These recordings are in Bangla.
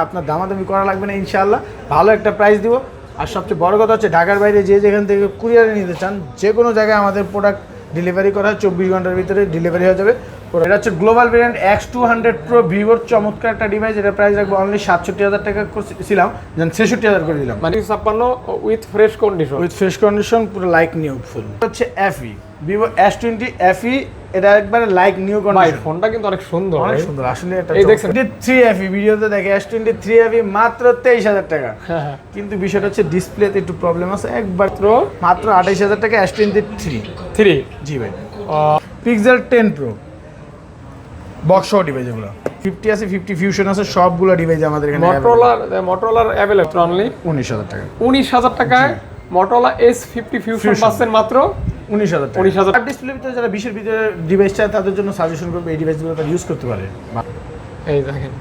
আপনার দামাদামি করা লাগবে না ইনশাআল্লাহ, ভালো একটা প্রাইস দিব। আর সবচেয়ে বড় কথা হচ্ছে ঢাকার বাইরে যে যেখান থেকে কুরিয়ারে নিতে চান যে কোনো জায়গায় আমাদের প্রোডাক্ট ডেলিভারি করা হয়, 24 ঘন্টার ভিতরে ডেলিভারি হয়ে যাবে। এটা হচ্ছে গ্লোবাল ভেরিয়েন্ট X200 Pro ভিভোর চমৎকার একটা ডিভাইস। এটা প্রাইস রাখবো অনলি 67,000 টাকা ছিলাম, যেন 66,000 করে দিলাম। মানে 56 উইথ ফ্রেশ কন্ডিশন, পুরো লাইক নিউ ফুল। হচ্ছে FE ভিভো S20 FE, এটা একবারে লাইক নিউ কন্ডিশন। ভাই ফোনটা কিন্তু অনেক সুন্দর, অনেক সুন্দর আসলে। এটা এই দেখছেন 3FE ভিডিওতে দেখে S20 3FE মাত্র 23,000 টাকা। কিন্তু বিষয়টা হচ্ছে ডিসপ্লেতে একটু প্রবলেম আছে, একবার মাত্র 28,000 টাকা S20 3। জি ভাই। Pixel 10 Pro বক্স সহ ডিভাইস, এগুলো 50 আছে, 50 ফিউশন আছে, সবগুলো ডিভাইস আমাদের এখানে। মোটরোলার अवेलेबल অনলি 19,000 টাকা। 19,000 টাকায় মোটরোলা S50 ফিউশন পাচ্ছেন মাত্র 19,000 টাকা। 19,000 ডিসপ্লের ভিতরে যারা 20 এর ভিতরে ডিভাইস চায় তাদের জন্য সাজেশন করব, এই ডিভাইসগুলো তারা ইউজ করতে পারে। এই দেখেন,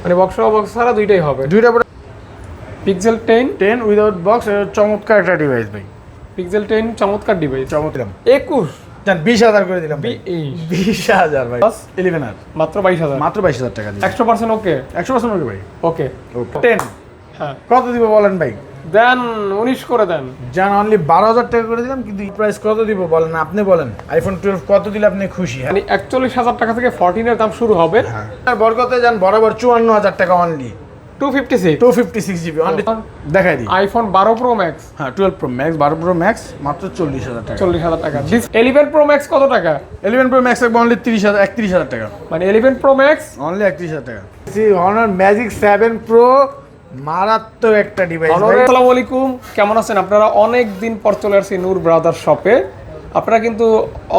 মানে বক্স ছাড়া দুইটাই হবে। দুইটা পিক্সেল 10 উইদাউট বক্স, চমৎকার একটা ডিভাইস ভাই। পিক্সেল 10 চমৎকার ডিভাইস। চমৎকার 21 জান 20,000 করে দিলাম। 20,000 ভাই, 11 আর মাত্র 22,000, মাত্র 22,000 টাকা দিলাম। 100% ওকে, 100% ওকে ভাই। ওকে 10 হ্যাঁ, কত দিব বলেন ভাই? দেন 19 করে দেন। জান অনলি 12,000 টাকা করে দিলাম, কিন্তু এই প্রাইস কত দিব বলেন, আপনি বলেন। আইফোন 12 কত দিলে আপনি খুশি? মানে 41,000 টাকা থেকে 14 এর দাম শুরু হবে। আর বরকতে যান বরাবর 54,000 টাকা অনলি। 256 GB only. দেখাই দিই আইফোন 12 প্রো ম্যাক্স, হ্যাঁ 12 প্রো ম্যাক্স, 12 প্রো ম্যাক্স মাত্র 40,000 টাকা। 40,000 টাকা। 11 প্রো ম্যাক্স কত টাকা? 11 প্রো ম্যাক্স রাখবো অনলি 31,000 টাকা। মানে 11 প্রো ম্যাক্স অনলি 31,000 টাকা। Honor Magic 7 Pro মারাত্মক একটা ডিভাইস। আসসালামু আলাইকুম, কেমন আছেন আপনারা? অনেক দিন পর চলে আসছি নূর ব্রাদার শপে। আপনারা কিন্তু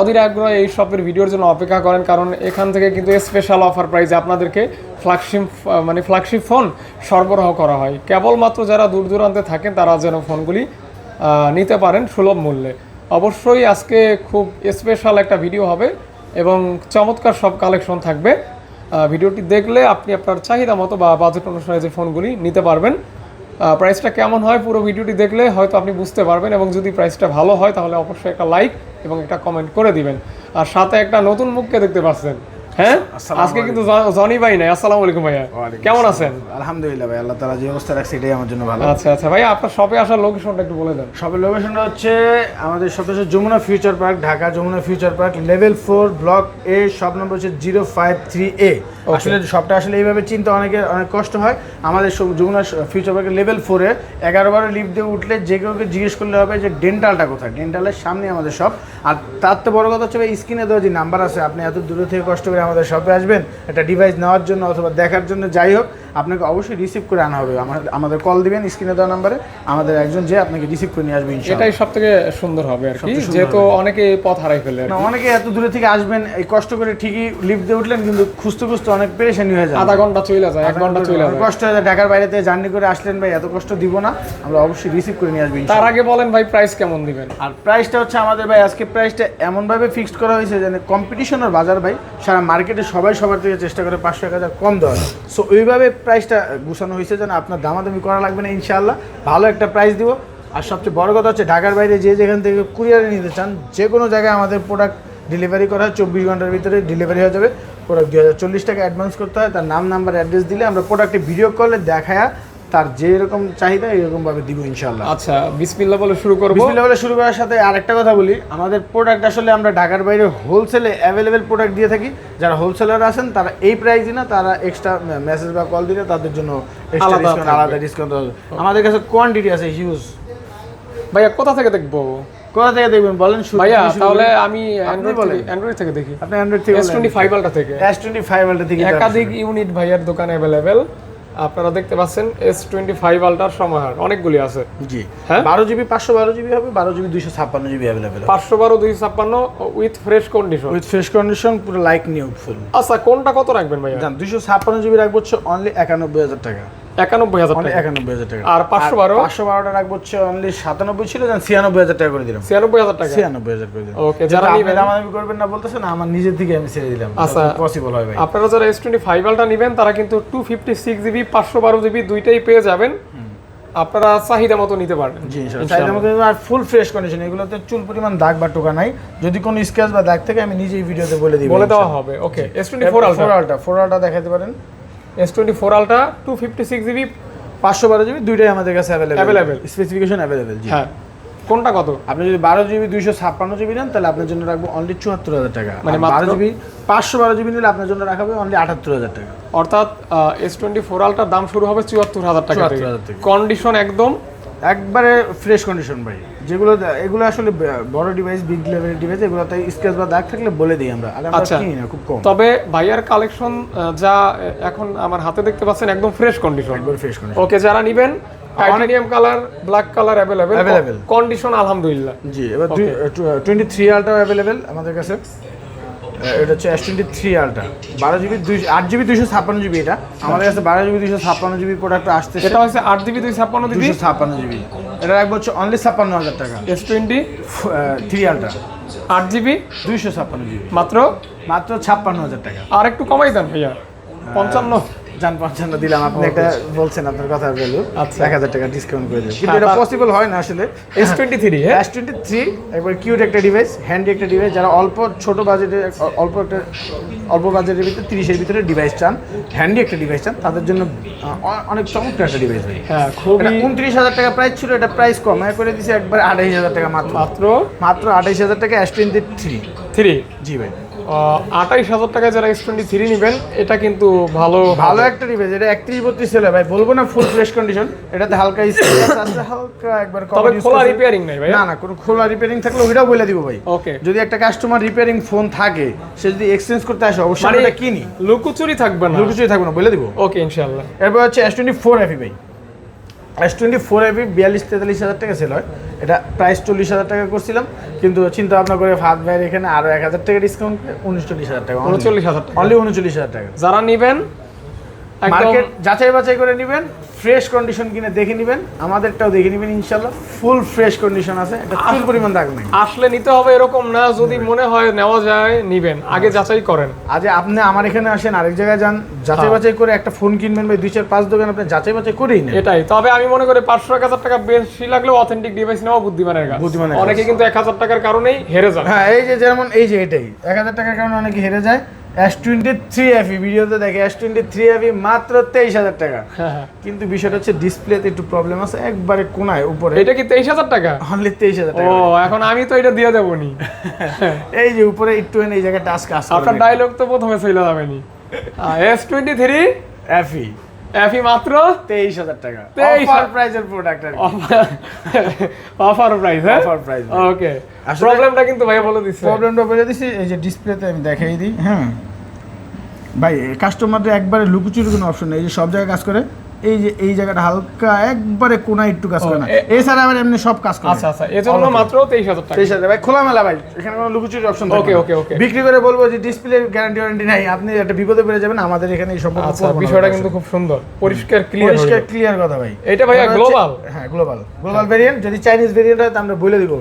অধীর আগ্রহে এই শপের ভিডিওর জন্য অপেক্ষা করেন, কারণ এখান থেকে কিন্তু স্পেশাল অফার প্রাইসে আপনাদেরকে ফ্ল্যাগশিপ ফোন সরবরাহ করা হয়। কেবলমাত্র যারা দূর দূরান্তে থাকেন তারা যেন ফোনগুলি নিতে পারেন সুলভ মূল্যে। অবশ্যই আজকে খুব স্পেশাল একটা ভিডিও হবে এবং চমৎকার সব কালেকশন থাকবে। ভিডিওটি দেখলে আপনি আপনার চাহিদা মতো বা বাজেট অনুসারে যে ফোনগুলি নিতে পারবেন। প্রাইসটা কেমন হয় পুরো ভিডিওটি দেখলে হয়তো আপনি বুঝতে পারবেন, এবং যদি প্রাইসটা ভালো হয় তাহলে অবশ্যই একটা লাইক এবং একটা কমেন্ট করে দিবেন। আর সাথে একটা নতুন মুখকে দেখতে পাচ্ছেন। হ্যাঁ, আজকে কিন্তু জনি ভাই নাই। আসসালামু আলাইকুম ভাইয়া, কেমন আছেন? আলহামদুলিল্লাহ ভাই, আল্লাহ তাআলা যে অবস্থা রাখছে এটাই আমার জন্য ভালো। আচ্ছা ভাই, আপনার শপে আসার লোকেশনটা একটু বলে দেন। শপের লোকেশনটা হচ্ছে আমাদের শপ হচ্ছে Jamuna Future Park, Dhaka Jamuna Future Park, level 4 block A, shop number হচ্ছে 053A। আসলে শপটা আসলে এইভাবে চিনতে অনেক কষ্ট হয়। আমাদের যমুনা ফিউচার পার্কের লেভেল 4-এ 11 লিফট দিয়ে উঠলে যে কাউকে জিজ্ঞেস করলে হবে যে ডেন্টালটা কোথায়। ডেন্টালের সামনে আমাদের শপ। আর তার তো বড় কথা হচ্ছে স্ক্রিনে দেওয়া যে নাম্বার আছে, আপনি এত দূরে থেকে কষ্ট করে আমাদের শপে আসবেন একটা ডিভাইস নেওয়ার জন্য অথবা দেখার জন্য, যাই হোক আপনাকে অবশ্যই রিসিভ করে আনা হবে। আমাদের কল দিবেন স্ক্রিনে দেওয়া নাম্বারে, আমাদের একজন যে আপনাকে রিসিভ করে নিয়ে আসবে ইনশাআল্লাহ। এটাই সবথেকে সুন্দর হবে আর কি, যেহেতু অনেকে পথ হারাই ফেলে। না, অনেকে এত দূরে থেকে আসবেন, এই কষ্ট করে ঠিকই লিফট দিয়ে উঠলেন, কিন্তু খুঁজতে অনেক পেরেশানি হয়ে যায়। আধা ঘন্টা চলে যায়, 1 ঘন্টা চলে যায়, কষ্ট হয়ে যায়। ঢাকার বাইরে থেকে জার্নি করে আসলেন ভাই, এত কষ্ট দিব না, আমরা অবশ্যই রিসিভ করে নিয়ে আসবো। তার আগে বলেন ভাই প্রাইস কেমন দিবেন? আর প্রাইসটা হচ্ছে আমাদের ভাই আজকে প্রাইসটা এমনভাবে ফিক্সড করা হয়েছে যে কম্পিটিশনের বাজার ভাই, সারা মার্কেটে সবার থেকে চেষ্টা করে 500-1,000 কম দেওয়া। সো ওইভাবে প্রাইসটা গুছানো হয়েছে যেন আপনার দামাদামি করা লাগবে না ইনশাআল্লাহ, ভালো একটা প্রাইস দিব। আর সবচেয়ে বড় কথা হচ্ছে ঢাকার বাইরে যে যেখান থেকে কুরিয়ারে নিতে চান যে কোনো জায়গায় আমাদের প্রোডাক্ট ডেলিভারি করা হয়, 24 ঘন্টার ভিতরে ডেলিভারি হয়ে যাবে। প্রোডাক্ট 2,040 টাকা অ্যাডভান্স করতে হয়। তার নাম নাম্বার অ্যাড্রেস দিলে আমরা প্রোডাক্টে ভিডিও কলে দেখায়া তার যেরকম চাহিদা এরকমভাবে দিব ইনশাআল্লাহ। আচ্ছা, বিসমিল্লাহ বলে শুরু করব। বিসমিল্লাহ বলে শুরু করার সাথে আরেকটা কথা বলি, আমাদের প্রোডাক্ট আসলে আমরা ঢাকার বাইরে হোলসেলে অ্যাভেলেবেল প্রোডাক্ট দিয়ে থাকি। যারা হোলসেলার আছেন তারা এই প্রাইসই না, তারা এক্সট্রা মেসেজ বা কল দিলে তাদের জন্য আলাদা ডিসকাউন্ট হবে। আমাদের কাছে কোয়ান্টিটি আছে হিউজ। ভাইয়া কোথা থেকে দেখবো? কোথা থেকে দেখবেন বলেন ভাইয়া? তাহলে আমি অ্যান্ড্রয়েড থেকে দেখি। আপনি অ্যান্ড্রয়েড থেকে S25 আলট্রা থেকে। S25 আলট্রা থেকে একাধিক ইউনিট ভাইয়ার দোকানে अवेलेबल। আপনারা দেখতে পাচ্ছেন S25 আলট্রার সমাহার অনেকগুলি আছে। জি হ্যাঁ, 12 জিবি 512 জিবি হবে, 12 GB 256 GB available. 512 256 with fresh condition, পুরো লাইক নিউ ফুল। আচ্ছা, কোনটা কত রাখবেন ভাইয়া? জান 256 জিবি রাখবো হচ্ছে অনলি 91,000 টাকা। 91,000 টাকা। 91,000 টাকা। আর 512টা রাখবো হচ্ছে অনলি 97 ছিল, জান 96,000 টাকা করে দিলাম। 96,000 টাকা। 96,000 করে দিলাম। ওকে, যারা নেবেন দামাদামি করবেন না বলতেছেন, আমার নিজের থেকে আমি ছেড়ে দিলাম। আচ্ছা, পসিবল হয় ভাই। আপনারা যারা S25 আলট্রা নেবেন তারা কিন্তু 256 জিবি 512 জিবি দুইটাই পেয়ে যাবেন আপনারা চাহিদা মতো নিতে পারবেন। জি চাহিদা মতো আর ফুল ফ্রেশ কন্ডিশন, এগুলোতে চুল পরিমাণ দাগ বা টোকা নাই। যদি কোনো স্ক্র্যাচ বা দাগ থাকে আমি নিজেই ভিডিওতে বলে দেওয়া হবে। ওকে, S24 আলট্রা দেখাতে পারেন। S24 আলট্রা 256 জিবি 512 জিবি দুইটাই আমাদের কাছে অ্যাভেলেবেল, স্পেসিফিকেশন অ্যাভেলেবেল। জি হ্যাঁ, কোনটা কত? আপনি যদি 12 জিবি 256 জিবি নেন তাহলে আপনার জন্য রাখবো অনলি 74,000 টাকা। মানে 12 জিবি 512 জিবি নিলে আপনার জন্য রাখা হবে অনলি 78,000 টাকা। অর্থাৎ S24 আলট্রার দাম শুরু হবে 74,000 টাকা থেকে। 74,000 থেকে। কন্ডিশন একদম একবারে ফ্রেশ কন্ডিশন ভাই। এগুলো আসলে বড় ডিভাইস, বিগ লেভেলের ডিভাইস, এগুলোতে স্ক্র্যাচ বা দাগ থাকলে বলে দিই আমরা, আর আমরা কিনি না, খুব কম। তবে ভাইয়ার কালেকশন যা এখন আমার হাতে দেখতে পাচ্ছেন একদম ফ্রেশ কন্ডিশন, একবার ফ্রেশ কন্ডিশন। ওকে, যারা নেবেন titanium colour, black colour available, condition আলহামদুলিল্লাহ। জি, এবার 23 আলট্রা অ্যাভেলেবেল আমাদের কাছে। এটা হচ্ছে S23 ultra 12 GB 8 GB 256 GB. এটা আমাদের কাছে 12 জিবি 256 জিবি প্রোডাক্ট আসতেছে। এটা হচ্ছে 8 জিবি 256 জিবি। এটা রাখবো হচ্ছে অনলি 56,000 টাকা। S23 আলট্রা 8 জিবি 256 জিবি মাত্র 56,000 টাকা। আর একটু কমাই দেন ভাইয়া, 55 জান 55 দিলাম। আপনি একটা বলছেন, আপনার কথা ভ্যালু। আচ্ছা, 1000 টাকা ডিসকাউন্ট করে দেব, কিন্তু এটা পসিবল হয় না আসলে। S23 S23 একবার কিউট একটা ডিভাইস, হ্যান্ডি একটা ডিভাইস। যারা ছোট বাজেটে অল্প বাজেটের ভিতরে 30 এর ভিতরে ডিভাইস চান, হ্যান্ডি একটা ডিভাইস চান, তাদের জন্য অনেক চমৎকার একটা ডিভাইস ভাই। হ্যাঁ, খুবই 29,000 টাকা প্রাইস ছিল, এটা প্রাইস কমায় করে দিয়েছে একবার 28,000 টাকা মাত্র 28,000 টাকা S23। জি ভাই, 28,000 টাকায় যারা S23 নেবেন, এটা কিন্তু ভালো একটা ডিভাইস। এটা 31-32 সেল ভাই, বলবো না ফুল ফ্রেশ কন্ডিশন। এটাতে হালকা স্ক্র্যাচ আছে, হালকা একবার তবে খোলা রিপেয়ারিং নাই ভাই। না, কোনো খোলা রিপেয়ারিং থাকলে ওইটাও বলে দিব ভাই। ওকে, যদি একটা কাস্টমার রিপেয়ারিং ফোন থাকে, সে যদি এক্সচেঞ্জ করতে আসে, অবশ্যই এটা কিনি, লুকোচুরি থাকবে না, বলে দিব। ওকে, ইনশাআল্লাহ। এরপর হচ্ছে S24 FE ভাই। S24 FE 42-43,000 টাকা সেল হয়। এটা প্রাইস 40,000 টাকা করছিলাম, কিন্তু চিন্তা ভাবনা করে ফাদ ভাইয়ের এখানে আরো 1,000 টাকা ডিসকাউন্ট করে 39,000 টাকা, 39,000 টাকা, অনলি 39,000 টাকা। যারা নেবেন মার্কেট যাচাই বাছাই করে নেবেন, ফ্রেশ কন্ডিশন কিনে দেখে নেবেন, আমাদেরটাও দেখে নেবেন, ইনশাআল্লাহ ফুল ফ্রেশ কন্ডিশন আছে। এটা চুল পরিমাণ দাগ নেই। আসলে নিতে হবে এরকম না, যদি মনে হয় নেওয়া যায় নিবেন, আগে যাচাই করেন। আজ আপনি আমার এখানে আসেন, আরেক জায়গায় যান, যাচাই বাছাই করে একটা ফোন কিনবেন ভাই, 2-4-5 দোকান আপনি যাচাই বাছাই করেই নেন। এটাই। তবে আমি মনে করি 500-1,000 টাকা বেশি লাগলেও অথেন্টিক ডিভাইস নেওয়া বুদ্ধিমানের কাজ। অনেকে কিন্তু 1,000 টাকার কারণেই হেরে যায়। হ্যাঁ, এই যে যেমন এটাই 1,000 টাকার কারণে অনেকে হেরে যায়। S23 FE ভিডিওতে দেখে S23 FE মাত্র 23,000 টাকা। কিন্তু বিষয়টা হচ্ছে ডিসপ্লেতে একটু প্রবলেম আছে, একবারে কোনায় উপরে। এটা কি 23,000 টাকা? অনলি 23,000 টাকা। ও, এখন আমি তো এটা দিয়ে দেবো নি। এই যে উপরে একটু এই জায়গায় টাস্ক আছে, আপনার ডায়লগ তো প্রথমে চলে যাবে নি। S23 FE মাত্র 23,000 টাকা। 23,000 অফার প্রাইজের প্রোডাক্ট আর অফার প্রাইস। হ্যাঁ, অফার প্রাইস। ওকে, প্রবলেমটা কিন্তু ভাই বলে দিছি। এই যে ডিসপ্লেতে আমি দেখাই দিই। হ্যাঁ ভাই, কাস্টমারদের একবারে লুকোচুরি কোনো অপশন নেই, এই যে সব জায়গায় কাজ করে। এই জায়গাটা হালকা একবারে কোনায় একটু কাজ করে না, এছাড়া আবার এমনি সব কাজ করে। আচ্ছা, এজন্য মাত্র 23,000 টাকা। 23,000 ভাই, খোলামেলা ভাই, এখানে কোনো লুকোচুরির অপশন নেই। ওকে, বিক্রি করে বলবো যে ডিসপ্লে গ্যারান্টি নাই, আপনি একটা বিপদে পড়ে যাবেন, আমাদের এখানে এই সম্পর্ক। আচ্ছা, বিষয়টা কিন্তু খুব সুন্দর, পরিষ্কার ক্লিয়ার কথা ভাই। এটা ভাই গ্লোবাল। হ্যাঁ, গ্লোবাল ভেরিয়েন্ট। যদি চাইনিজ ভেরিয়েন্ট হয় তো আমরা বলে দিব।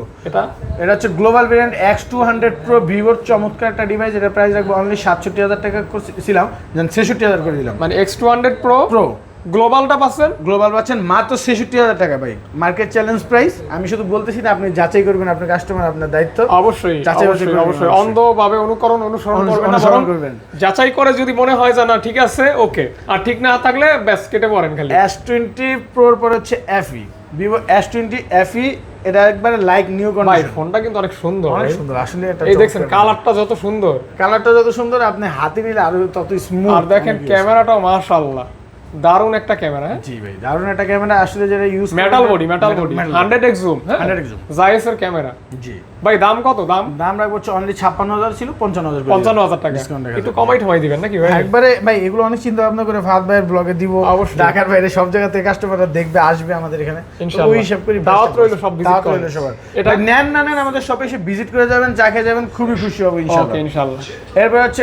এটা হচ্ছে গ্লোবাল ভেরিয়েন্ট X200 Pro ভিভোর চমৎকার একটা ডিভাইস। এটা প্রাইস রাখবো অনলি 67,000 টাকা করছিলাম, 66,000 করে দিলাম। মানে X200 Pro গ্লোবালটা পাচ্ছেন মাত্র 66,000 টাকা ভাই, মার্কেট চ্যালেঞ্জ প্রাইস। আমি শুধু বলতেছি না, আপনি যাচাই করবেন, আপনার কাস্টমার, আপনার দায়িত্ব। অবশ্যই অন্ধভাবে অনুসরণ করবেন, যাচাই করে যদি মনে হয় যে না ঠিক আছে, ওকে, আর ঠিক না থাকলে ব্যাস কেটে পড়েন খালি। S20 Pro এর পর হচ্ছে FE, Vivo S20 FE। এটা একবারে লাইক নিউ কন্ডিশন ভাই, ফোনটা কিন্তু অনেক সুন্দর আসলে। এটা এই দেখেন কালারটা যত সুন্দর, আপনি হাতে নিলে আরো তত স্মুথ। আর দেখেন ক্যামেরাটাও মাশাআল্লাহ, দারুণ একটা ক্যামেরা। জি ভাই, দারুণ একটা ক্যামেরা। আসলে যেটা use metal body 100x zoom, 100x zoom Zeiss এর ক্যামেরা। জি ভাই, দাম কত? দাম রাখবো অনলি 56,000 ছিল, 55,000 টাকা। একটু কমাই ঠমাই দিবেন নাকি ভাই? একবারে ভাই, এগুলো অনেক চিন্তা ভাবনা করে ফাদ ভাইয়ের ব্লগে দিব। অবশ্যই ঢাকার বাইরে সব জায়গা থেকে কাস্টমাররা দেখবে, আসবে আমাদের এখানে, ওই হিসাব করে দাওয়াত রইলো, সব ভিজিট করবেন সবার। এটা নেন না নেন, আমাদের শপে এসে ভিজিট করে যাবেন, চা খেয়ে যাবেন, খুবই খুশি হব ইনশাআল্লাহ। এরপর হচ্ছে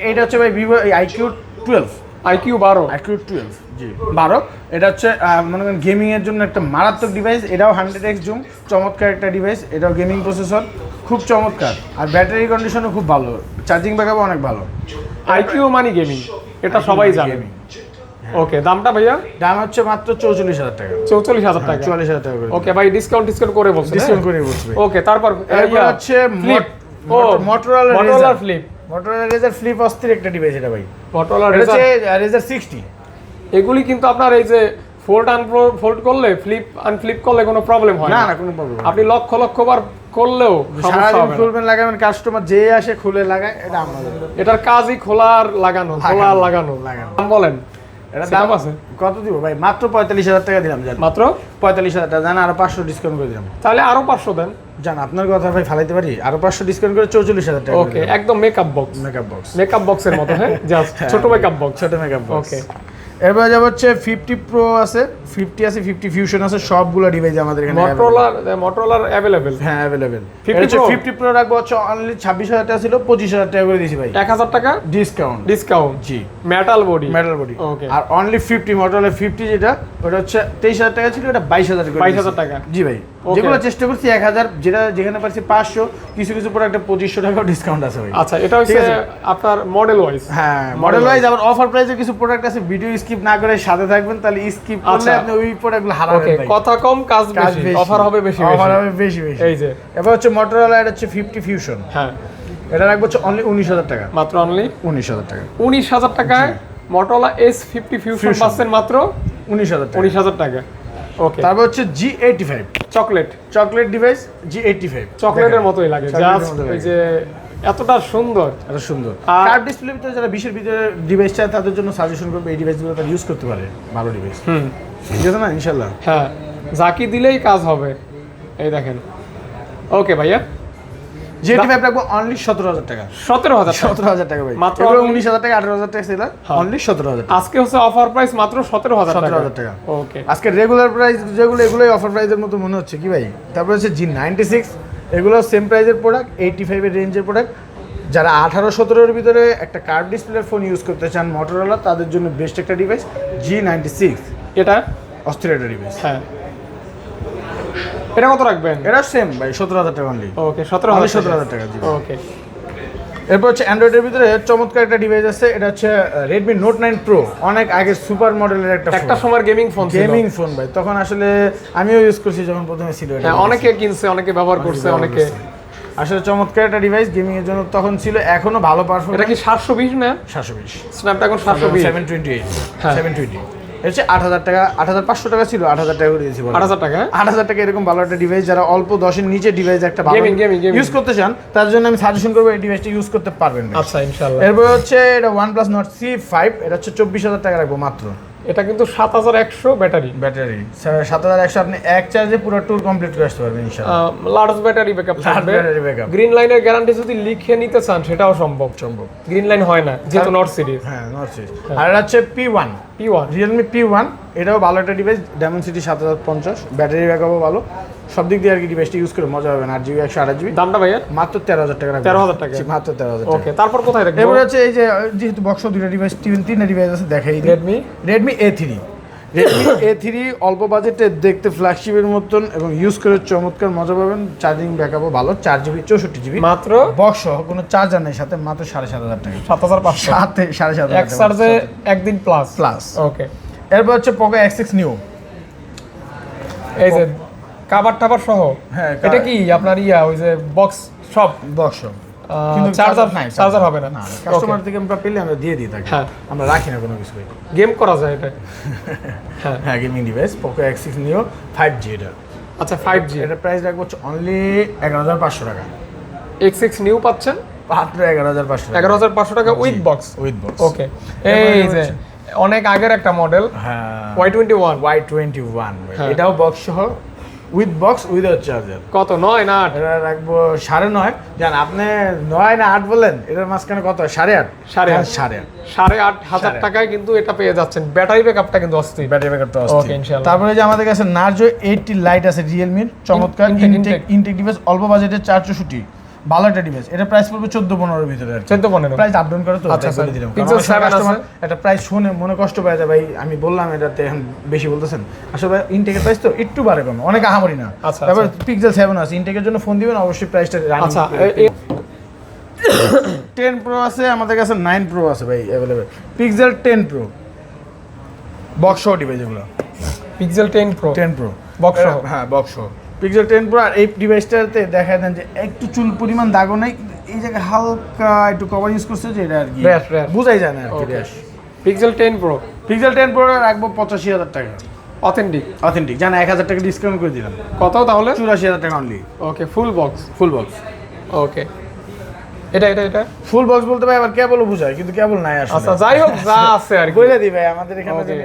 এটা হচ্ছে ভাই Vivo IQ12 IQ12 জি 12। এটা হচ্ছে মনে করেন গেমিং এর জন্য একটা মারাত্মক ডিভাইস। এটাও 100x জুম, চমৎকার একটা ডিভাইস। এটাও গেমিং প্রসেসর, খুব চমৎকার, আর ব্যাটারি কন্ডিশনও খুব ভালো, চার্জিং ব্যাকআপও অনেক ভালো। IQ মানে গেমিং, এটা সবাই জানে। ওকে, দামটা ভাইয়া? দাম হচ্ছে মাত্র 44,000 টাকা। 44,000 টাকা। 44,000 টাকা করে। ওকে ভাই, ডিসকাউন্ট করে বলছেন? ডিসকাউন্ট করে বলছি ভাই। ওকে, তারপর এরপর হচ্ছে flip. Motorola flip. Motorola Razr Flip অস্থির একটা ডিভাইস এটা ভাই। Motorola এটা হচ্ছে Razr। Razr 60। এগুলি কিন্তু আপনার এই যে ফোল্ড করলে, ফ্লিপ আনফ্লিপ করলে কোনো প্রবলেম হয় না না। না, কোনো প্রবলেম না। আপনি লক্ষ লক্ষ বার করলেও সমস্যা সারাদিন হবে না। খুলবেন লাগাবেন, কাস্টমার যে আসে খুলে লাগায়, এটা আমাদের। এটার কাজই খোলার লাগানো, লাগানো। দাম বলেন? এটা দাম দাম আছে কত দিব ভাই? মাত্র 45,000 টাকা দিলাম। জান মাত্র 45,000 টাকা, জান আরো 500 ডিসকাউন্ট করে দিলাম। তাহলে আরো 500 দেন। জান আপনার কথা ভাই ফালাইতে পারি? আরো 500 ডিসকাউন্ট করে 44,000 টাকা। ওকে, একদম মেকআপ বক্স। মেকআপ বক্সের মতো, হ্যাঁ, জাস্ট ছোট মেকআপ বক্স। ছোট মেকআপ বক্স। ওকে, এরপর যাব হচ্ছে 50 প্রো আছে, 50 আছে, 50 ফিউশন আছে, সবগুলো ডিভাইস আমাদের এখানে Motorola अवेलेबल। হ্যাঁ अवेलेबल। 50 Pro? 50 প্রো রাখবো হচ্ছে অনলি 26,000 টাকা ছিল, 25,000 টাকা করে দিয়েছি ভাই। 1000 টাকা ডিসকাউন্ট। জি, মেটাল বডি। ওকে। আর অনলি 50 Motorola 50 যেটা, ওটা হচ্ছে 23,000 টাকা ছিল, এটা 22,000 করে 22,000 টাকা। জি ভাই। যেগুলো চেষ্টা করছি 1,000, যেটা যেখানে পারছি 500, কিছু কিছু প্রোডাক্টে 2500 টাকা ডিসকাউন্ট আছে ভাই। আচ্ছা, এটা হচ্ছে আপনার মডেল ওয়াইজ। হ্যাঁ, মডেল ওয়াইজ। আবার অফার প্রাইসে কিছু প্রোডাক্ট আছে, ভিডিও স্কিপ না করে সাথে থাকবেন, তাহলে স্কিপ করলে আপনি ওই প্রোডাক্টগুলো হারাবেন ভাই। কথা কম কাজ বেশি, অফার হবে বেশি। এই যে এবার হচ্ছে Motorola, এটা হচ্ছে 50 ফিউশন। হ্যাঁ, এটা রাখবো হচ্ছে অনলি 19,000 টাকা। মাত্র অনলি 19,000 টাকা। 19,000 টাকায় Motorola S50 ফিউশন পাচ্ছেন মাত্র 19,000 টাকা। 19,000 টাকা। ওকে, তারপর হচ্ছে G85 চকলেট ডিভাইস। G85 চকলেটের মতোই লাগে, জাস্ট এই যে এতটা সুন্দর। এত সুন্দর কার্ভ ডিসপ্লের ভিতরে যারা 20 এর ভিতরে ডিভাইস চায় তাদের জন্য সাজেশন করবে, এই ডিভাইসগুলো তারা ইউজ করতে পারে। ভালো ডিভাইস। ঠিক আছে না? ইনশাআল্লাহ। হ্যাঁ, জাকি দিলেই কাজ হবে। এই দেখেন। ওকে ভাইয়া, G85 রাখবো অনলি 17,000 টাকা। 17,000 টাকা ভাই। মাত্র 19,000 টাকা, 18,000 টাকা ছিল, অনলি 17,000 টাকা। আজকে হচ্ছে অফার প্রাইস মাত্র 17,000 টাকা। ওকে, আজকে রেগুলার প্রাইস যেগুলো, এগুলোই অফার প্রাইসের মতো মনে হচ্ছে কি ভাই? তারপর হচ্ছে G96, এগুলো সেম প্রাইসের প্রোডাক্ট, 85 এর রেঞ্জের প্রোডাক্ট। যারা 18-17 এর ভিতরে একটা কার্ভ ডিসপ্লের ফোন ইউজ করতে চান Motorola, তাদের জন্য বেস্ট একটা ডিভাইস G96। এটা অস্থির একটা ডিভাইস। হ্যাঁ, এটা কত রাখবেন? এটা সেম ভাই, 17,000 টাকা অনলি। ওকে, 17,000 টাকা। জি ওকে। এরপর হচ্ছে অ্যান্ড্রয়েডের ভিতরে চমৎকার একটা ডিভাইস আছে, এটা হচ্ছে Redmi Note 9 Pro। অনেক আগে সুপার মডেলের একটা সময় গেমিং ফোন ছিল। গেমিং ফোন ভাই, তখন আসলে আমিও ইউজ করছি যখন প্রথমে ছিল এটা। হ্যাঁ, অনেকে কিনছে, অনেকে ব্যবহার করছে, অনেকে। আসলে চমৎকার একটা ডিভাইস গেমিং এর জন্য তখন ছিল, এখনো ভালো পারফরম্যান্স। এটা কি 720 না? 720 স্ন্যাপড্রাগন 720 728 হ্যাঁ। 720 হচ্ছে 8,000 টাকা, 8,500 টাকা ছিল, 8,000 টাকা করে দিয়েছি। 8,000 টাকা। 8,000 টাকা এরকম ভালো একটা ডিভাইস, যারা অল্প 10-এর নিচে ডিভাইস একটা ভালো গেমিং ইউজ করতে চান, তার জন্য আমি সাজেশন করবো এই ডিভাইসটা ইউজ করতে পারবেন। আচ্ছা, ইনশাআল্লাহ। এরপর হচ্ছে এটা OnePlus Nord C5, এটা হচ্ছে 24,000 টাকা রাখবো মাত্র। এটা কিন্তু 7100 ব্যাটারি। 7,100 আপনি এক চার্জে পুরো ট্যুর কমপ্লিট করে আসতে পারবেন ইনশাআল্লাহ। লার্জ ব্যাটারি ব্যাকআপ থাকবে। গ্রিন লাইনের গ্যারান্টি যদি লিখে নিতে চান সেটাও সম্ভব। গ্রিন লাইন হয় না যেহেতু নট সিরিজ। হ্যাঁ, নট সিরিজ। আর এটা হচ্ছে P1 Realme P1, এটাও ভালো একটা ডিভাইস, Dimensity 7050, ব্যাটারি ব্যাকআপও ভালো, সব দিক দিয়ে আর কি ডিভাইসটা ইউজ করে মজা হবে। 8GB 128GB। দামটা ভাইয়া মাত্র 13,000 টাকা রাখবেন। 13,000 টাকা। মাত্র 13,000 টাকা। ওকে, তারপর কোথায় রাখবো? এবারে হচ্ছে এই যে যেহেতু বক্স দুটো ডিভাইস, তিনটা ডিভাইস আছে, দেখাই দিই। Redmi A3 অল্প বাজেটে দেখতে ফ্ল্যাগশিপের মতন এবং ইউজ করে চমৎকার মজা পাবেন। চার্জিং ব্যাকআপও ভালো, 4GB 64GB মাত্র। বক্স সহ কোনো চার্জার নেই সাথে, মাত্র 7,500 টাকা। 7,500 সাথে 7,500 এক চার্জে একদিন প্লাস। ওকে, এরপর হচ্ছে Poco X6 Neo। এই যে কাভার টাভার সহ। হ্যাঁ, এটা কি আপনার ওই যে বক্স সব কিন্তু চার্জার হবে না। কাস্টমার থেকে আমরা পেলে আমরা দিয়ে দিই তাকে। হ্যাঁ, আমরা রাখি না কোনো কিছু। গেম করা যায় এটা। হ্যাঁ, gaming device Poco X6 Neo 5G এটা। আচ্ছা, 5G। এটা প্রাইস রাখবো হচ্ছে অনলি 11,500 টাকা। X6 নিউ পাচ্ছেন মাত্র 11,500 টাকা। 11,500 টাকা উইথ বক্স। ওকে, এই যে অনেক আগের একটা মডেল। হ্যাঁ, Y21। এটাও বক্স সহ, উইথ বক্স উইথ চার্জার। কত? 9 না 8? এটা রাখবো 9.5। জান আপনি 9 না 8 বলেন, এটার মাঝখানে কত? 8.5। 8,500 টাকায় কিন্তু এটা পেয়ে যাচ্ছেন। ব্যাটারি ব্যাকআপটা কিন্তু অস্থির। ওকে, ইনশাআল্লাহ। তারপরে যে আমাদের কাছে Narzo 80 Lite আছে Realme, চমৎকার ইনটেক ডিভাইস, অল্প বাজেটে 464, ভালো একটা ডিভাইস। এটা প্রাইস পড়বে 14-15 এর ভিতরে। 14-15 প্রাইস আপডাউন করে তো বলে দিলাম। Pixel 7 আছে। এটা প্রাইস শুনে মনে কষ্ট পায় যায় ভাই, আমি বললাম এটাতে এখন বেশি বলতেছেন। আসলে ইনটেকের প্রাইস তো একটু বাড়ে কম, অনেক আহামরি না। তারপর Pixel 7 আছে, ইনটেকের জন্য ফোন দিবেন অবশ্যই প্রাইসটা রানিং। আচ্ছা, 10 Pro আছে আমাদের কাছে, 9 Pro আছে ভাই अवेलेबल। Pixel 10 Pro বক্স সহ ডিভাইস এগুলো। পিক্সেল 10 প্রো 10 প্রো বক্স সহ। হ্যাঁ বক্স সহ পিক্সেল 10 প্রো। আর এই ডিভাইসটাতে দেখা দেন যে একটু চুল পরিমাণ দাগও নাই, এই জায়গায় হালকা একটু কভার ইউজ করছে, যে এটা আর কি র্যাশ বোঝাই যায় না আর কি। Okay. Rash pixel 10 pro pixel 10 pro রাখবো 85,000 টাকা অথেন্টিক। অথেন্টিক, জানা 1,000 টাকা ডিসকাউন্ট করে দিলাম। কত তাহলে? 84,000 টাকা only. Okay full box. Full box. Okay এটা ফুল বক্স বলতে ভাই আবার কেবল বুঝায়, কিন্তু কেবল নাই আসলে। আচ্ছা যাই হোক যা আছে আর কি বলে দিই ভাই, আমাদের এখানে Okay.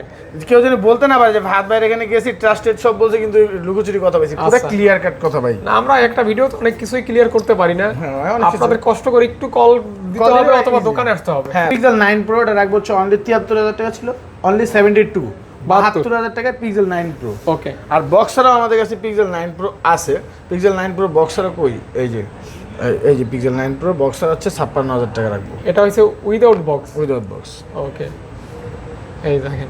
কেউ যদি বলতে না পারে যে ভাত ভাইয়ের এখানে গেছি ট্রাস্টেড সব বলছে, কিন্তু লুকোচুরি কথা বলছি, পুরো আচ্ছা। ক্লিয়ার কাট কথা ভাই। না আমরা একটা ভিডিওতে অনেক কিছুই ক্লিয়ার করতে পারি না, হ্যাঁ, অনেক কিছু। আপনাদের কষ্ট করে একটু কল দিতে Call হবে দিলে অথবা easy। দোকানে আসতে হবে। হ্যাঁ পিক্সেল 9 প্রো এটা রাখবো হচ্ছে অনলি 73,000 টাকা ছিল, অনলি 72 72,000 টাকায় পিক্সেল 9 প্রো। ওকে আর বক্সারও আমাদের কাছে পিক্সেল 9 প্রো আছে। পিক্সেল 9 প্রো বক্সারও কই, এই যে পিক্সেল 9 প্রো বক্সার হচ্ছে 56,000 টাকা রাখবো এটা হচ্ছে without box. Without box. Okay এই দেখেন,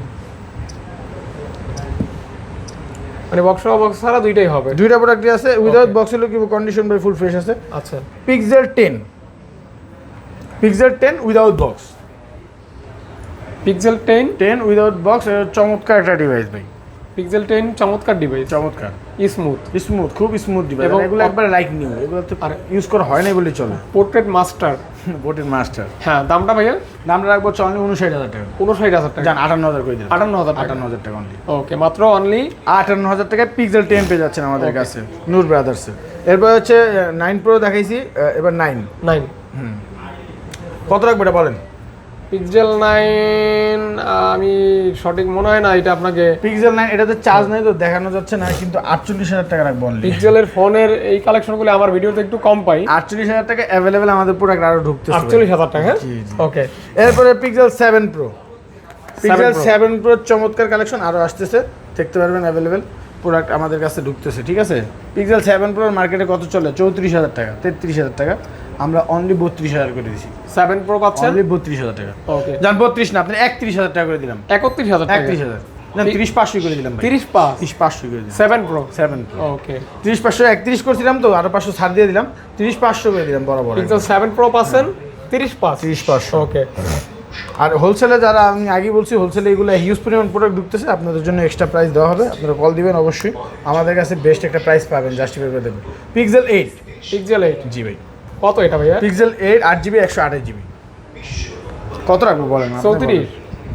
মানে বক্স ছাড়া দুইটাই হবে। দুইটা প্রোডাক্টই আছে, উইদাউট বক্স হলো কি কন্ডিশন বাই ফুল ফ্রেশ আছে। আচ্ছা pixel 10 without box. Pixel 10 without box, চমৎকার একটা ডিভাইস ভাই। পিক্সেল 10 চমৎকার ডিভাইস, চমৎকার স্মুথ স্মুথ, খুব স্মুথ ডিভাইস। এবং এগুলো একবার লাইক নিউ, এগুলো তো আর ইউজ করা হয় না বলে চলে। Portrait master. বোটের মাস্টার। হ্যাঁ দামটা ভাইয়া? দামটা রাখবো হচ্ছে অনলি 59,000 টাকা। 59,000 টাকা। জান 58,000 করে দিন। 58,000 টাকা। 58,000 টাকা অনলি। ওকে মাত্র অনলি 58,000 টাকায় পিক্সেল 10 পেয়ে যাচ্ছেন আমাদের Okay. কাছে নূর ব্রাদার্সে। এরপর হচ্ছে 9 প্রো দেখাইছি, এবার 9 কত রাখবো এটা বলেন? পিক্সেল 9 আমি সঠিক মনে হয় না এটা আপনাকে। পিক্সেল 9 এটাতে চার্জ নাই তো দেখানো যাচ্ছে না, কিন্তু 48,000 টাকা রাখবো অনলি। পিক্সেলের ফোনের এই কালেকশনগুলো আমার ভিডিওতে একটু কম পাই। 48,000 টাকা অ্যাভেলেবেল আমাদের প্রোডাক্ট আরো ঢুকতেছে। 48,000 টাকা। জি, জি। ওকে এরপরে পিক্সেল 7 প্রো। পিক্সেল 7 7 প্রো চমৎকার কালেকশন আরো আসতেছে, দেখতে পারবেন অ্যাভেলেবেল প্রোডাক্ট আমাদের কাছে ঢুকতেছে, ঠিক আছে। পিক্সেল 7 প্রোর মার্কেটে কত চলে? 34,000 টাকা, 33,000 টাকা। আমরা অনলি 32,000 করে দিছি। 7 প্রো পাচ্ছেন অনলি 32,000 টাকা। ওকে জান 32 না, আপনি 31,000 টাকা করে দিলাম। 31,000 টাকা। 31,000 না, 30,500 করে দিলাম ভাই। 30,500 30,500 করে দিলাম। 7 প্রো 7 প্রো ওকে 30,500 31 করছিলাম তো, আরো 500 ছাড় দিয়ে দিলাম, 30,500 করে দিলাম বরাবর। পিক্সেল 7 প্রো পাচ্ছেন 30,500। 30,500। ওকে আর হোলসেলে যারা, আমি আগে বলছি হোলসেলে এগুলো হিউজ পরিমাণ প্রোডাক্ট ঢুকতেছে, আপনাদের জন্য এক্সট্রা প্রাইস দেওয়া হবে। আপনারা কল দিবেন অবশ্যই, আমাদের কাছে বেস্ট একটা প্রাইস পাবেন, জাস্টিফাই করে দেবেন। পিক্সেল 8। পিক্সেল 8 জি ভাই। কত এটা ভাইয়া? Pixel 8 8GB 128GB। কত রাখবো বলেন? 34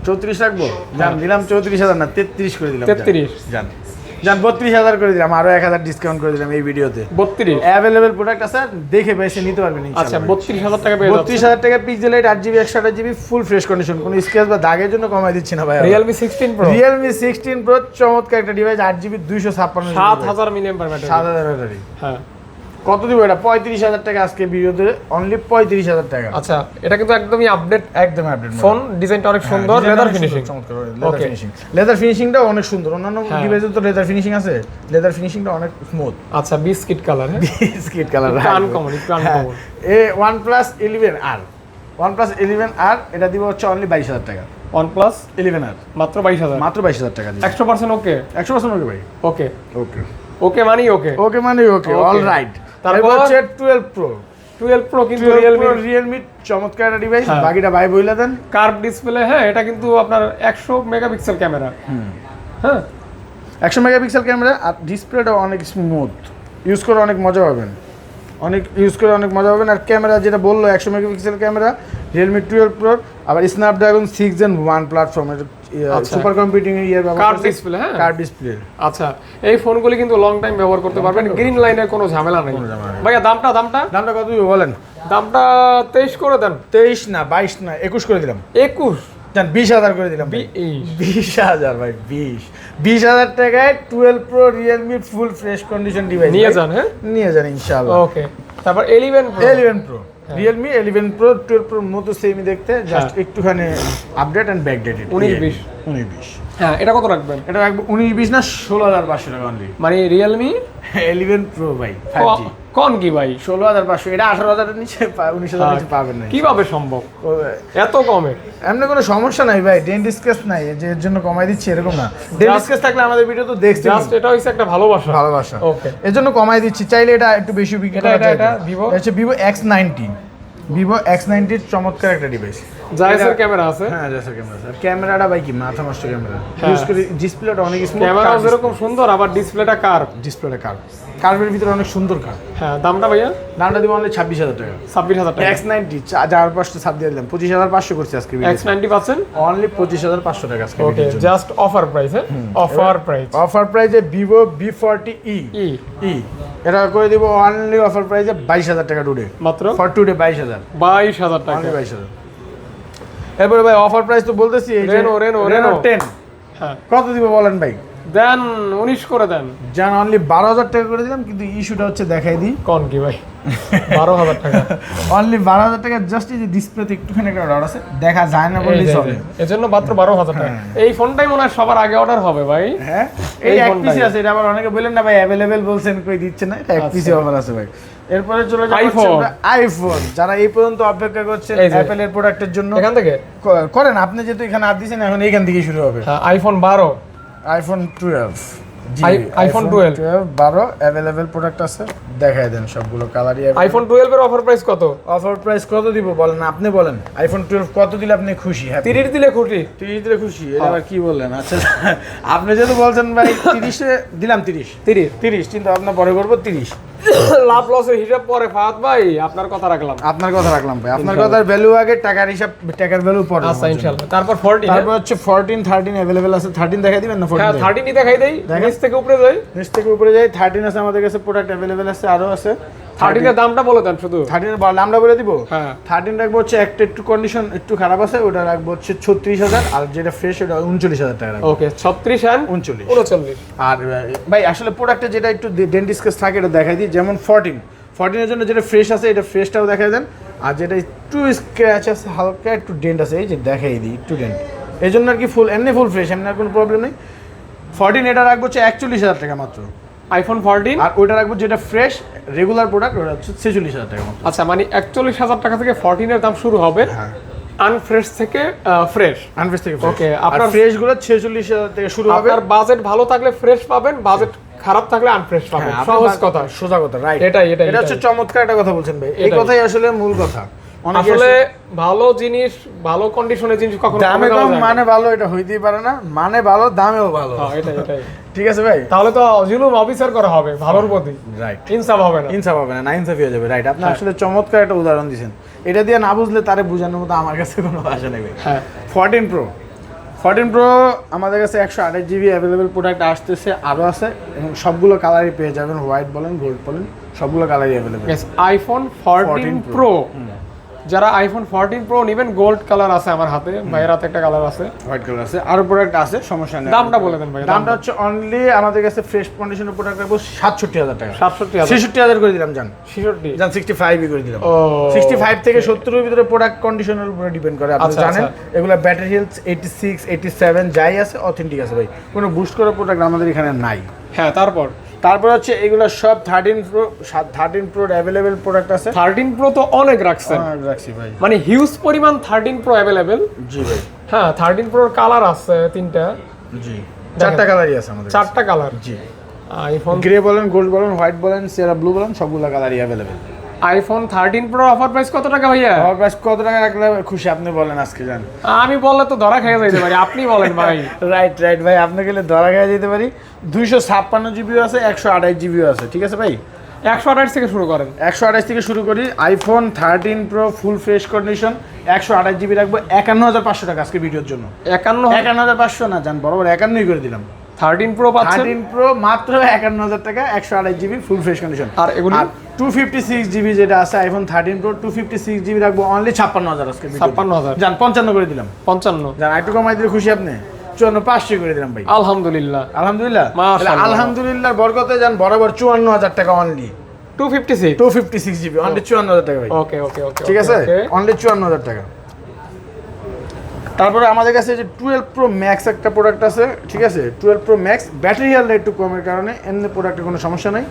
34 রাখবো? জান দিলাম 34,000 না, 33 করে দিলাম। 33 জান 32,000 করে দিলাম, আরো 1,000 ডিসকাউন্ট করে দিলাম এই ভিডিওতে। 32 অ্যাভেলেবেল প্রোডাক্ট আছে, দেখে বেছে নিতে পারবেন আচ্ছা ইনশাআল্লাহ। 32,000 টাকা পেয়ে যাচ্ছে। 32,000 টাকা pixel 8 8GB 128GB full fresh condition, কোনো স্ক্র্যাচ বা দাগের জন্য কমাই দিচ্ছি না ভাই। Realme 16 Pro Realme 16 Pro চমৎকার একটা device, 8GB 256GB। 7000 milliampere battery. 7,000 battery. হ্যাঁ কত দিব এটা? 35,000 টাকা আজকে ভিডিওতে, অনলি 35,000 টাকা। আচ্ছা এটা কিন্তু একদমই আপডেট একদম আপডেট ফোন, ডিজাইনটা অনেক সুন্দর, লেদার ফিনিশিং। চমৎকার লেদার Okay. ফিনিশিং। লেদার ফিনিশিংটা অনেক সুন্দর, অন্যান্য হ্যাঁ। ডিভাইসে তো লেদার ফিনিশিং আছে, লেদার ফিনিশিংটা অনেক স্মুথ। আচ্ছা বিস্কিট কালার। হ্যাঁ বিস্কিট কালার, একটু uncommon, একটু uncommon। OnePlus 11R। OnePlus 11R এটা দিব হচ্ছে অনলি 22,000 টাকা। OnePlus 11R মাত্র 22,000। মাত্র 22,000 টাকা দিব। 100% ওকে 100% ওকে ভাই। ওকে ওকে ওকে মানে ওকে ওকে মানে ওকে, Okay. All right. তারপর তারপর হচ্ছে 12 Pro। 12 Pro কিন্তু 12 Pro Realme Realme চমৎকার একটা ডিভাইস, হ্যাঁ। বাকিটা ভাই বইলা দেন। Curve display. হ্যাঁ এটা কিন্তু আপনার 100 মেগাপিক্সেল ক্যামেরা। হ্যাঁ 100 মেগাপিক্সেল ক্যামেরা, আর ডিসপ্লেটা অনেক স্মুথ, ইউজ করে অনেক মজা পাবেন, আর ক্যামেরা যেটা বললো 100 মেগাপিক্সেল ক্যামেরা, Realme 12 Pro, আবার Snapdragon 6 Gen 1 প্ল্যাটফর্ম, আচ্ছা। সুপার কম্পিউটিং এর ব্যবহার কার্ভ করছে। ডিসপ্লে। হ্যাঁ কার্ভ ডিসপ্লে। আচ্ছা এই ফোনগুলি কিন্তু লং টাইম ব্যবহার করতে পারবেন, গ্রিন লাইনের কোনো ঝামেলা নেই। কোনো ঝামেলা নেই। ভাইয়া দামটা দামটা কত দিব বলেন? দামটা 23 করে দেন। 23 না, 22 না, 21 করে দিলাম। 21 জান 20,000 করে দিলাম ভাই। 20,000 ভাই, 20,000 টাকায় 12 Pro Realme full fresh condition device নিয়ে যান। হ্যাঁ নিয়ে যান ইনশাআল্লাহ। ওকে তারপর 11 Pro। 11 Pro Realme 11 Pro 12 Pro মতো সেমই দেখতে, জাস্ট একটুখানি আপডেট এন্ড ব্যাকডেটেড। 19-20 19-20 হ্যাঁ এটা কত রাখবেন? এটা রাখবো 19-20 না, 16,500 টাকা অনলি। মানে Realme 11 Pro ভাই 5G কোন কি ভাই? 16,500, এটা 18,000 এর নিচে 19,000 এর নিচে পাবেন না। কিভাবে সম্ভব এত কমে? এমনি কোনো সমস্যা নাই ভাই, ডেন্ট স্কেচ নাই যে এর জন্য কমাই দিচ্ছি এরকম না। ডেন্ট স্কেচ থাকলে আমাদের ভিডিও তো দেখতে জাস্ট এটা হইছে একটা ভালোবাসা। ওকে, ওকে এর জন্য কমাই দিচ্ছি, চাইলে এটা একটু বেশি বিক্রি করা যায়। এটা Vivo? হচ্ছে Vivo X90। ভিভো X90 চমৎকার একটা ডিভাইস। জায়াসের ক্যামেরা আছে, হ্যাঁ জায়াসের ক্যামেরা আছে। ক্যামেরাটা ভাই কি মাথা নষ্ট ক্যামেরা ইউজ করি, ডিসপ্লেটা অনেক স্মুথ, ক্যামেরাও যেরকম সুন্দর আবার ডিসপ্লেটা কার্ভ, ডিসপ্লেটা কার্ভের ভিতরে অনেক সুন্দর কার্ভ। হ্যাঁ দামটা ভাইয়া দামটা দিব অনলি 26,000 টাকা। 26,000 টাকা। X90 যার পাশে ছাপ দিয়ে দিলাম 25,500 করছি আজকে ভিডিও। X90 পাচ্ছেন অনলি 25,500 টাকা আজকে ওকে, জাস্ট অফার প্রাইস। হ্যাঁ অফার প্রাইস, অফার প্রাইসে ভিভো V40e এটা করে দিব অনলি অফার প্রাইসে 22,000 টাকা টুডে, মাত্র ফর টুডে 22,000 টাকা। অনলি 22,000। এরপরে ভাই অফার প্রাইস তো বলতেছি এই যে Reno 10 হ্যাঁ কত দিব বলেন ভাই? দেন 19 করে দেন। জান অনলি 12,000 টাকা করে দিলাম, কিন্তু ইস্যুটা হচ্ছে দেখাই দিই কোন কি ভাই 12,000 টাকা অনলি 12,000 টাকা। জাস্ট এই যে ডিসপ্লেতে একটুখানি একটা অর্ডার আছে, দেখা যায় না বললেই চলে, এজন্য মাত্র 12,000 টাকা। এই ফোনটাই মনে হয় সবার আগে অর্ডার হবে ভাই। হ্যাঁ এই এক পিসি আছে, এটা আবার অনেকে বলেন না ভাই अवेलेबल বলছেন কই দিচ্ছে না, এটা এক পিসি অফার আছে ভাই। এরপরে চলে যাব আইফোন। যারা এই পর্যন্ত অপেক্ষা করছেন অ্যাপলের প্রোডাক্টের জন্য এখান থেকে করেন, আপনি যেহেতু এখানে আর দিয়েছেন এখন এইখান থেকে শুরু হবে। হ্যাঁ iPhone 12, iPhone 12 iPhone 12 12 available product আছে, দেখায় দেন সবগুলো কালারই। আইফোন 12 এর অফার প্রাইস কত? অফার প্রাইস কত দিব বলেন, আপনি বলেন। আইফোন 12 কত দিলে আপনি খুশি? হ্যাপি 30 দিলে খুশি, 30 দিলে খুশি। এটা আবার কি বললেন? আচ্ছা আপনি যেহেতু বলছেন ভাই 30 এ দিলাম, 30 চিন্তা ভাবনা পরে করবো 30। লাভ লসের হিসাব পরে ফাহাদ ভাই, আপনার কথা রাখলাম। আপনার কথা রাখলাম ভাই, আপনার কথার ভ্যালু আগে, টাকার হিসাব, টাকার ভ্যালু পরে। আচ্ছা ইনশাআল্লাহ। তারপর 14, তারপর হচ্ছে 14 13 अवेलेबल আছে। 13 দেখাই দিবেন না? 14 হ্যাঁ 13 ই দেখাই দেই, নিচ থেকে উপরে যাই। নিচ থেকে উপরে যাই, 13 আছে আমাদের কাছে প্রোডাক্ট अवेलेबल আছে, আরো আছে। 13 এর দামটা বলে দেন শুধু। 13 এর নামটা বলে দিব। হ্যাঁ 13 রাখবো হচ্ছে একটা একটু কন্ডিশন একটু খারাপ আছে, ওটা রাখবো হচ্ছে 36,000, আর যেটা ফ্রেশ ওটা 39,000 টাকা রাখবো। ওকে 36 এন্ড 39। আর ভাই আসলে প্রোডাক্টে যেটা একটু ডেন্ট স্কেচ থাকে এটা দেখাই দিই। যেমন 14 এর জন্য যেটা ফ্রেশ আছে এটা ফ্রেশটাও দেখাই দেন, আর যেটা একটু স্ক্র্যাচ আছে, হালকা একটু ডেন্ট আছে, এই যে দেখাই দিই একটু ডেন্ট, এই জন্য আর কি ফুল এমনি ফুল ফ্রেশ, এমনি আর কোনো প্রবলেম নেই। 14 এটা রাখবো হচ্ছে 41,000 টাকা মাত্র আইফোন 14, আর ওইটা রাখবো যেটা ফ্রেশ রেগুলার প্রোডাক্ট ওটা হচ্ছে 46,000 টাকা মাত্র। আচ্ছা মানে 41,000 টাকা থেকে 14 এর দাম শুরু হবে, হ্যাঁ আনফ্রেশ থেকে ফ্রেশ। আনফ্রেশ থেকে ওকে, আপনার আপনার ফ্রেশ গুলো 46,000 থেকে শুরু হবে। আপনার বাজেট ভালো থাকলে ফ্রেশ পাবেন, বাজেট খারাপ থাকলে আনফ্রেশ পাবেন। হ্যাঁ, সহজ কথা, সোজা কথা, রাইট। এটাই এটা হচ্ছে চমৎকার একটা কথা বলছেন ভাই, এই এটাই। কথাই আসলে মূল কথা। আসলে ভালো জিনিস, ভালো কন্ডিশনের জিনিস কখনো দামে কমে কম যায় না। মানে ভালো, এটা হইতেই পারে না। মানে ভালো, দামেও ভালো। হ্যাঁ এটাই ঠিক আছে ভাই, তাহলে তো জুলুম অফিসার করা হবে ভালোর প্রতি, রাইট। ইনসাফ হবে না। ইনসাফ হবে না, না ইনসাফ হয়ে যাবে, রাইট। আপনি আসলে চমৎকার একটা উদাহরণ দিয়েছেন। এটা দিয়ে না বুঝলে তারে বোঝানোর মতো আমার কাছে কোনো ভাষা নেই ভাই। হ্যাঁ 14 প্রো আমাদের কাছে 128 জিবি অ্যাভেলেবেল প্রোডাক্ট আসতেছে, আরও আছে, এবং সবগুলো কালারই পেয়ে যাবেন, হোয়াইট বলেন গোল্ড বলেন সবগুলো কালারই অ্যাভেলেবেল। আইফোন 14 প্রো, যারা আইফোন 14 প্রো নেবেন, গোল্ড কালার আছে আমার হাতে, ভাইয়ের হাতে একটা কালার আছে, হোয়াইট কালার আছে, আরো প্রোডাক্ট আছে, সমস্যা নেই। দামটা বলে দেন ভাই। দামটা হচ্ছে অনলি আমাদের কাছে ফ্রেশ কন্ডিশনের প্রোডাক্ট রাখবো 67,000 টাকা। 67,000, 66,000 করে দিলাম জান, 66 জান 65 করে দিলাম। ও 65 থেকে 70 এর ভিতরে প্রোডাক্ট কন্ডিশনের উপরে ডিপেন্ড করে, আপনি আচ্ছা, জানেন। আচ্ছা। এগুলা ব্যাটারি হেলথ 86 87 যাই আছে অথেন্টিক আছে ভাই, কোনো বুস্ট করা প্রোডাক্ট আমাদের এখানে নাই। হ্যাঁ তারপর হচ্ছে এগুলো সব 13 প্রো অ্যাভেলেবেল প্রোডাক্ট আছে। 13 প্রো তো অনেক রাখছেন, রাখছি ভাই, মানে হিউজ পরিমাণ 13 প্রো অ্যাভেলেবেল। জি ভাই, হ্যাঁ 13 প্রোর কালার আছে 3টা, জি 4টা কালারই আছে আমাদের, 4টা কালার। জি আইফোন গ্রে বলেন, গোল্ড বলেন, হোয়াইট বলেন, সেরা ব্লু বলেন, সবগুলো কালারই available. IPhone 13 pro offer price কত টাকা ভাইয়া? আমার প্রাইস কত টাকা রাখলে খুশি আপনি বলেন আজকে জান? আমি বললে তো ধরা খেয়ে যাইতে পারি, আপনি বলেন ভাই। রাইট ভাই, আপনি গেলে ধরা খেয়ে যেতে পারি। 256 জিবিও আছে, 128 জিবিও আছে, ঠিক আছে ভাই? 128 থেকে শুরু করেন, 128 থেকে শুরু করি। IPhone 13 pro full fresh condition 128 GB রাখবো 51,500 টাকা আজকে ভিডিওর জন্য। 51,500 না জান, বরাবর 51ই করে দিলাম। 13 প্রো পাচ্ছেন 13 প্রো মাত্র 51,000 টাকা, 128 জিবি ফুল ফ্রেশ কন্ডিশন। আর এগুলি 256 জিবি যেটা আছে আইফোন 13 প্রো 256 জিবি রাখবো অনলি 56,000 আজকে ভিডিও। 56,000 জান 55 করে দিলাম। 55 জান একটু কমাই দিলে খুশি আপনি? 54,500 করে দিলাম ভাই। আলহামদুলিল্লাহ আলহামদুলিল্লাহ, মাশাআল্লাহ। আলহামদুলিল্লাহর বরকতে জান বরাবর 54,000 টাকা অনলি। 256 জিবি অনলি 54,000 টাকা ভাই। ওকে ঠিক আছে, অনলি 54,000 টাকা। তারপরে আমাদের কাছে যে 12 প্রো ম্যাক্স একটা প্রোডাক্ট আছে, ঠিক আছে? 12 প্রো ম্যাক্স ব্যাটারি হেলথ একটু কমের কারণে এমনি প্রোডাক্টের কোনো সমস্যা নাই।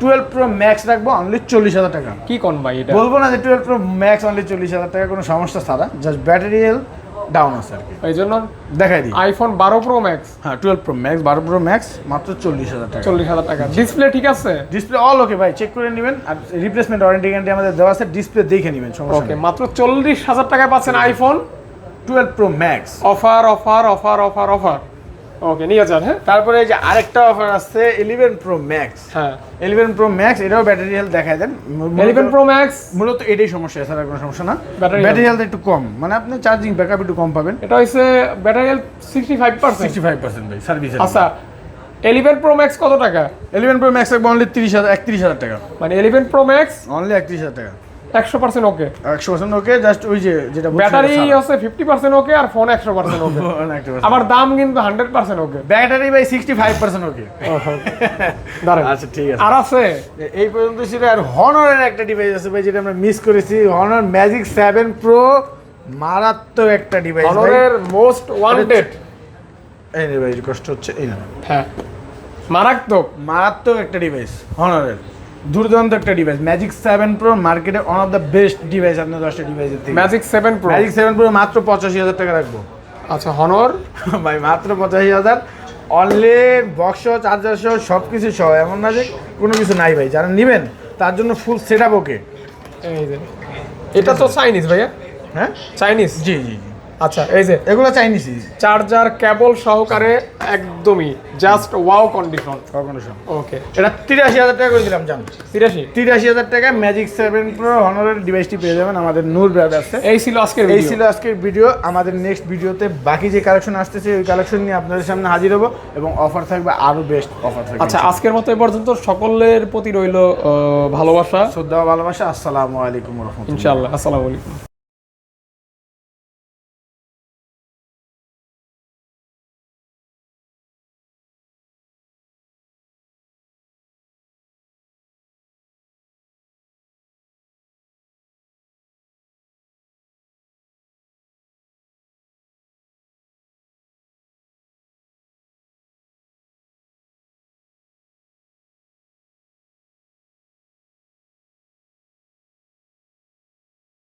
12 প্রো ম্যাক্স রাখবো অনলি 40,000 টাকা। কি কোন ভাই এটা? বলবো না যে 12 প্রো ম্যাক্স অনলি 40,000 টাকা, কোনো সমস্যা ছাড়া, জাস্ট ব্যাটারি হেলথ ডাউন আছে আর কি। এই জন্য দেখাই দিই। আইফোন 12 প্রো ম্যাক্স হ্যাঁ 12 প্রো ম্যাক্স, 12 প্রো ম্যাক্স মাত্র 40,000 টাকা। 40,000 টাকা। ডিসপ্লে ঠিক আছে? ডিসপ্লে অল ওকে ভাই, চেক করে নেবেন। আর রিপ্লেসমেন্ট ওয়ারেন্টি গ্যারান্টি আমাদের দেওয়া আছে, ডিসপ্লে দেখে নেবেন, সমস্যা ওকে, নেই। মাত্র 40,000 টাকায় পাচ্ছেন iPhone 12 pro max. Offer offer offer offer offer. Okay, নিয়ে যান। হ্যাঁ, তারপরে এই যে আরেকটা অফার আছে 11 প্রো ম্যাক্স। হ্যাঁ 11 প্রো ম্যাক্স, এটাও ব্যাটারি হেলথ দেখায় দেন। 11 প্রো ম্যাক্স মূলত এটাই সমস্যা, এছাড়া কোনো সমস্যা না। Battery ব্যাটারি হেলথ একটু কম, মানে আপনি চার্জিং ব্যাকআপ একটু কম পাবেন। এটা হইছে ব্যাটারি হেলথ 65%। 65% ভাই সার্ভিস। আচ্ছা, 11 প্রো ম্যাক্স কত টাকা? 11 প্রো ম্যাক্স একবার অনলি 31,000 টাকা। মানে 11 প্রো ম্যাক্স অনলি 31,000 টাকা, 100% ওকে। 100% ওকে। জাস্ট ওই যে যেটা ব্যাটারি হচ্ছে 50% ওকে আর ফোন 100% ওকে। আবার দাম কিন্তু 100% ওকে। ব্যাটারি ভাই 65% ওকে। দাঁড়ান, আচ্ছা ঠিক আছে। আর আছে এই পর্যন্ত ছিল। আর হনরের একটা ডিভাইস আছে ভাই, যেটা আমরা মিস করেছি। হনর ম্যাজিক 7 প্রো, মারাত্মক একটা ডিভাইস ভাই। হনরের মোস্ট ওয়ান্টেড। এই নে ভাই, কষ্ট হচ্ছে এই না। হ্যাঁ, মারাত্মক মারাত্মক একটা ডিভাইস হনরের, দুর্দান্ত একটা ডিভাইস। ম্যাজিক 7 প্রো মার্কেটে one of the best device আপনার 10টা ডিভাইসের থেকে। Magic 7 pro. ম্যাজিক 7 প্রো মাত্র 85,000 টাকা রাখবো আচ্ছা, হনর ভাই, মাত্র 85,000। অনলি বক্স সহ, চার্জার সহ, সব কিছু সহ। এমন না যে কোনো কিছু নাই ভাই, যারা নেবেন তার জন্য ফুল সেট আপ ওকে। এই যে এটা তো চাইনিজ ভাইয়া? হ্যাঁ চাইনিজ। জি জি জি, আচ্ছা, এই যে এগুলো চাইনিজই। চার্জার কেবল সহকারে একদমই জাস্ট ওয়াও কন্ডিশন। কখনো সব। ওকে, এটা 83,000 টাকা করে দিলাম জান। 83। 83,000 টাকা ম্যাজিক 7 প্রো হনরের ডিভাইসটি পেয়ে যাবেন আমাদের নূর ব্রাদার্সে। এই ছিল আজকের এই ভিডিও। ছিল আজকের ভিডিও। আমাদের নেক্সট ভিডিওতে বাকি যে কালেকশন আসতেছে ওই কালেকশন নিয়ে আপনাদের সামনে হাজির হবো, এবং অফার থাকবে, আরো বেস্ট অফার থাকবে। আচ্ছা, আজকের মতো এ পর্যন্ত। সকলের প্রতি রইল ভালোবাসা, শ্রদ্ধা ও ভালোবাসা। আসসালামু আলাইকুম ওয়া রাহমাতুল্লাহ। ইনশাআল্লাহ। আসসালামু আলাইকুম।